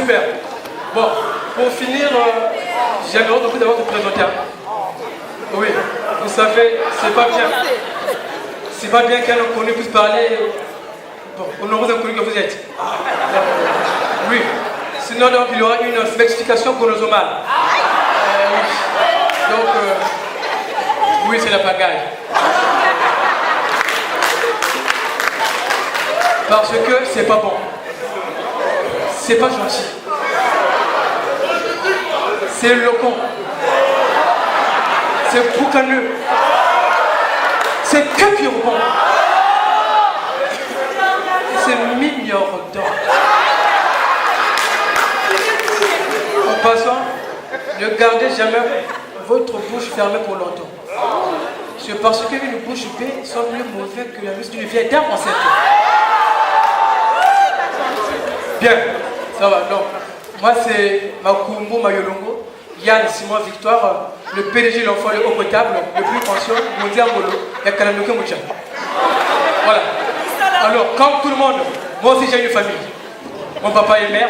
super. Bon, pour finir, j'aimerais beaucoup d'abord te présenter. Oui, vous savez, c'est pas bien. C'est pas bien qu'un inconnu puisse parler aux nombreux inconnus que vous êtes. Oui. Sinon, donc, il y aura une flexification chronosomale. Oui. Donc, oui, c'est la pagaille. Parce que c'est pas bon. C'est pas gentil. C'est loquant. C'est boucaneux. C'est que pur bon. C'est mignon. En passant, ne gardez jamais votre bouche fermée pour longtemps. C'est parce qu'une bouche bée sont mieux mauvais que la muscle d'une vieille dame enceinte. Bien, ça va. Donc, moi c'est Makumbo Mayolongo, Yann Simon Victoire, le PDG de l'enfant le haut potable, le plus conscient, Mondi Angolo, et Kananoke Moucha. Voilà. Alors, comme tout le monde, moi aussi j'ai une famille. Mon papa est mère,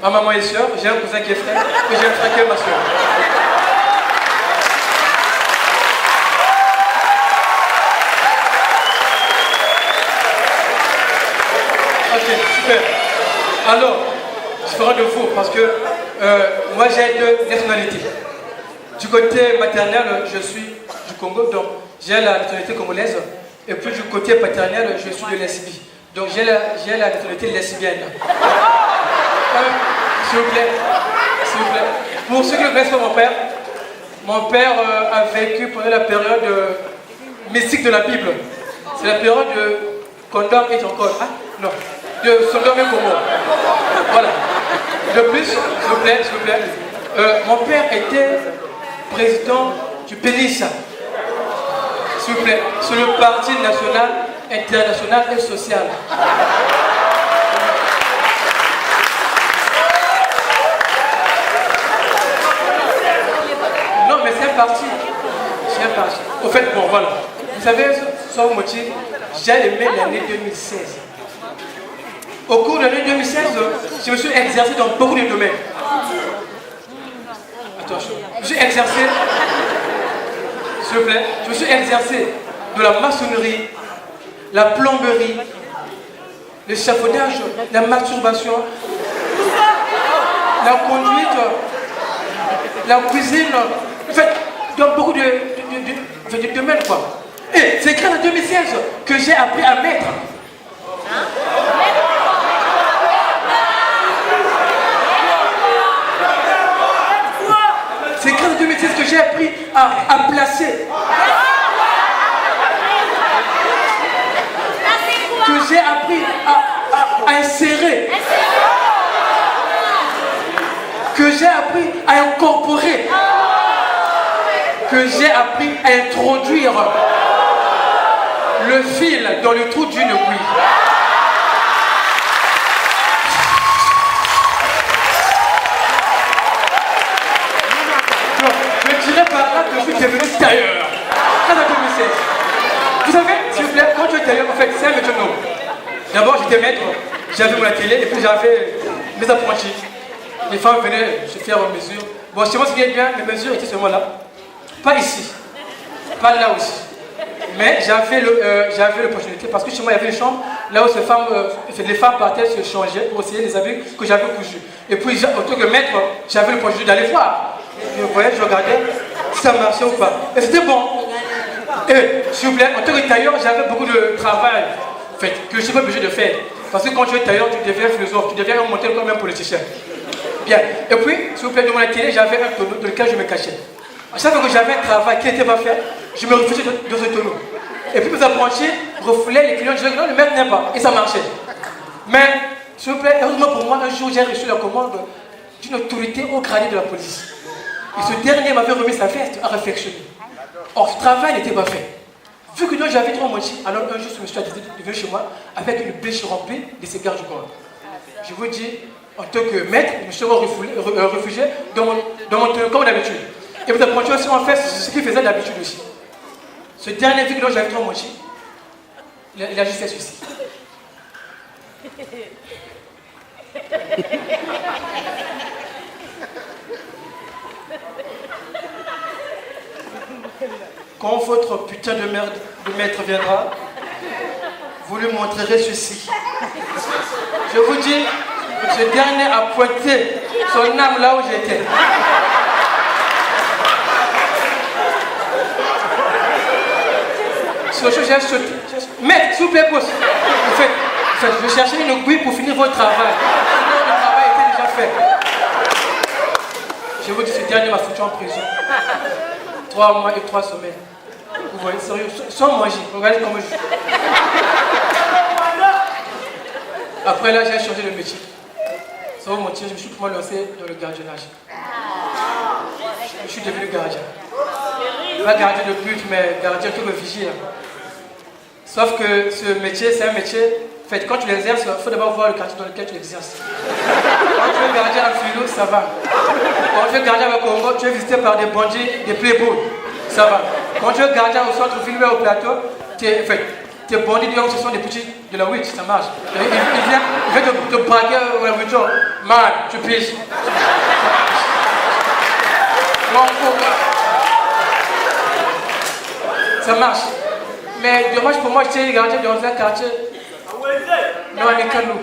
ma maman est soeur, j'ai un cousin qui est frère, et j'ai un frère qui est ma soeur. Ok, super. Alors, différent de vous, parce que moi j'ai deux nationalités. Du côté maternel, je suis du Congo, donc j'ai la nationalité congolaise. Et puis du côté paternel, je suis de lesbie. Donc j'ai la nationalité lesbienne. S'il vous plaît, s'il vous plaît. Pour ceux qui ne connaissent pas mon père a vécu pendant la période mystique de la Bible. C'est la période de Condom et encore. Ah, non, de Sodome et Gomorrhe. Voilà. De plus, s'il vous plaît, mon père était président du PENISA. S'il vous plaît, sur le Parti national, international et social. Non, mais c'est un parti. C'est un parti. Au fait, bon, voilà. Vous savez, sans motif, j'ai aimé l'année 2016. Au cours de l'année 2016, je me suis exercé dans beaucoup de domaines. Attention. Je me suis exercé, s'il vous plaît, je me suis exercé de la maçonnerie, la plomberie, l'échafaudage, la masturbation, la conduite, la cuisine, en fait, dans beaucoup de domaines, quoi. Et c'est grâce à 2016 que j'ai appris à mettre. C'est grâce à 2016 que j'ai appris à placer. Que j'ai appris à insérer. Que j'ai appris à incorporer. Que j'ai appris à introduire le fil dans le trou d'une aiguille. Je dirais par là que je suis devenu tailleur. Grâce à 2016. Vous savez, s'il vous plaît, quand tu es tailleur, en fait, c'est un métier noble. D'abord, j'étais maître, j'avais mon atelier et puis j'avais mes apprentis. Les femmes venaient se faire aux mesures. Bon, chez moi, ce qui est bien, mes mesures étaient seulement là. Pas ici, pas là aussi. Mais j'avais l'opportunité parce que chez moi, il y avait une chambre là où les femmes partaient se changer pour essayer les habits que j'avais cousus. Et puis, en tant que maître, j'avais l'opportunité d'aller voir. Je voyais, je regardais si ça marchait ou pas. Et c'était bon. Et s'il vous plaît, en tant que tailleur, j'avais beaucoup de travail en fait, que je ne suis pas obligé de faire. Parce que quand tu es tailleur, tu deviens philosophe, tu deviens un monteur comme un politicien. Bien. Et puis, s'il vous plaît, dans mon atelier, j'avais un tonneau dans lequel je me cachais. À chaque fois que j'avais un travail qui n'était pas fait, je me réfugiais dans ce tonneau. Et puis mes apprentis refoulaient les clients, je disais non, le maître n'aime pas. Et ça marchait. Mais, s'il vous plaît, heureusement pour moi, un jour j'ai reçu la commande d'une autorité au gradé de la police. Et ce dernier m'avait remis sa veste à réflexionner. Or, ce travail n'était pas fait. Vu que donc j'avais trop moitié, alors un jour, ce monsieur est venu chez moi avec une bêche remplie de cigares du corps. Je vous dis, en tant que maître, je me suis réfugié dans mon tonneau comme d'habitude. Et vous apprenez aussi en fait ce qu'il faisait d'habitude aussi. Ce dernier, vu que donc j'avais trop moitié, il a juste fait ceci. Quand votre putain de merde de maître viendra, vous lui montrerez ceci. Je vous dis, ce dernier a pointé son âme là où j'étais. Sur ce, j'ai sauté. Maître, s'il vous plaît, pause. En fait, je cherchais une aiguille pour finir votre travail. Sinon, le travail était déjà fait. Je vous dis, ce dernier m'a foutu en prison. 3 mois et 3 semaines. Vous voyez, sérieux, sans manger. Regardez comment je suis. Après là, j'ai changé de métier. Ça va mentir, je me suis comment lancé dans le gardiennage. Je suis devenu gardien. Pas gardien de but, mais gardien tout le vigile. Sauf que ce métier, c'est un métier. En fait, quand tu l'exerces, il faut d'abord voir le quartier dans lequel tu l'exerces. Quand tu es gardien à Philo, ça va. Quand tu es gardien au Congo, tu es visité par des bandits, des playboys. Ça va. Quand tu es gardien au centre ville au plateau, tes bandits, ce sont des petits de la witch, ça marche. Il vient te braquer dans la voiture. Man, tu piges. Non, faut pas. Ça marche. Mais dommage pour moi, j'étais gardien dans un quartier. Non, avec nous.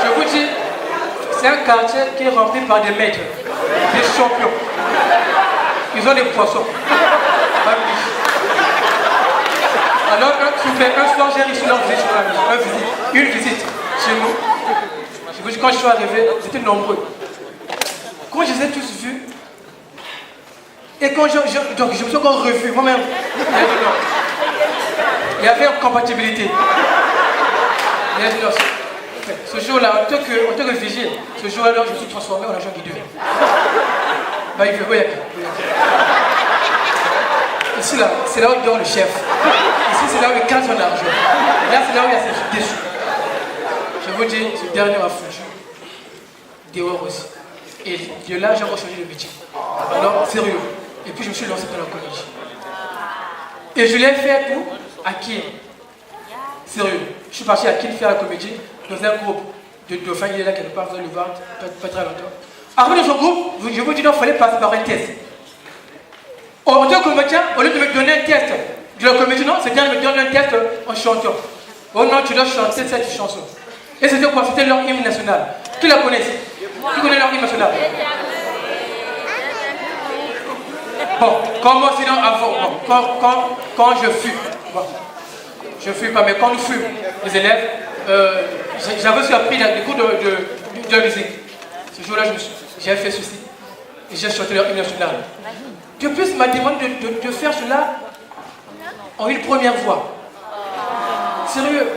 Je vous dis, c'est un quartier qui est rempli par des maîtres, des champions. Ils ont des poissons. Alors, un soir, j'ai reçu leur visite sur la maison. Une visite chez nous. Je vous dis, quand je suis arrivé, ils étaient nombreux. Quand je les ai tous vus, et quand donc je me suis encore revu, moi-même, il y avait une compatibilité. Ce jour-là, en tant que vigile, ce jour-là, je me suis transformé en agent guideur. Bah, il fait, oui, ici, là, c'est là où il dort le chef. Ici, c'est là où il casse son argent. Là, c'est là où il y a ses déçus. Je vous dis, ce dernier m'a foutu dehors aussi. Et de là, j'ai rechangé de métier. Alors, sérieux. Et puis, je me suis lancé dans la comédie. Et je l'ai fait où? À Kiel. Sérieux. Je suis parti à Kiel faire la comédie dans un groupe de dauphins. Il est là quelque part, vous allez le voir, pas très longtemps. Arrivé dans son groupe, je vous dis qu'il fallait passer par un test. En tant que comédien, au lieu de me donner un test de la comédie, non, c'est bien de me donner un test en chantant. Oh non, tu dois chanter cette chanson. Et c'était quoi? C'était leur hymne national. Qui la connaît? Qui connaît leur hymne national? Bon, comme moi, sinon avant, bon, quand je fus, bon, je fus pas, mais quand nous fûmes les élèves, j'avais aussi appris des cours de musique. Ce jour-là, j'ai fait ceci, et j'ai chanté leur hymne national. De plus, il m'a demandé de faire cela en une première voix. Sérieux.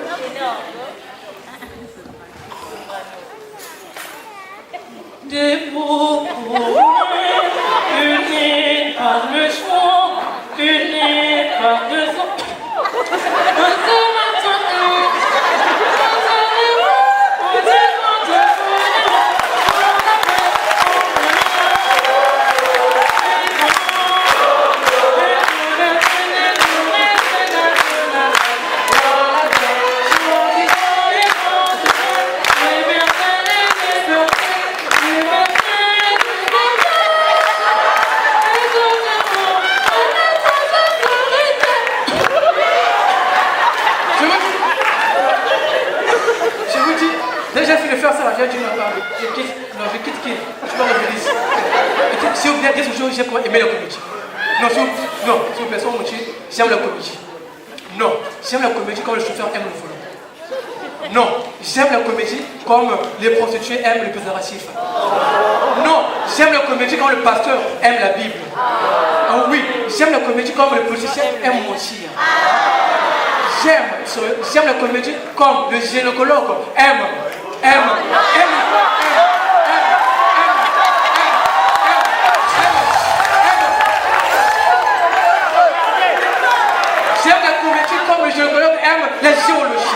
Des mots unis par le chant, unis par le son. J'ai fini de faire ça, j'ai dit non, je quitte qui? Je dois revenir ici. Si vous voulez dire ce jour, j'ai aimé la comédie. Non, s'il vous plaît, j'aime la comédie. Non, j'aime la comédie comme le chauffeur aime le volant. Non, j'aime la comédie comme les prostituées aiment le préservatif. Non, j'aime la comédie comme le pasteur aime la Bible. Oh oui, j'aime la comédie comme le politicien aime mentir. J'aime la comédie comme le gynécologue aime. J'aime la comédie comme le gynécologue aime la géologie.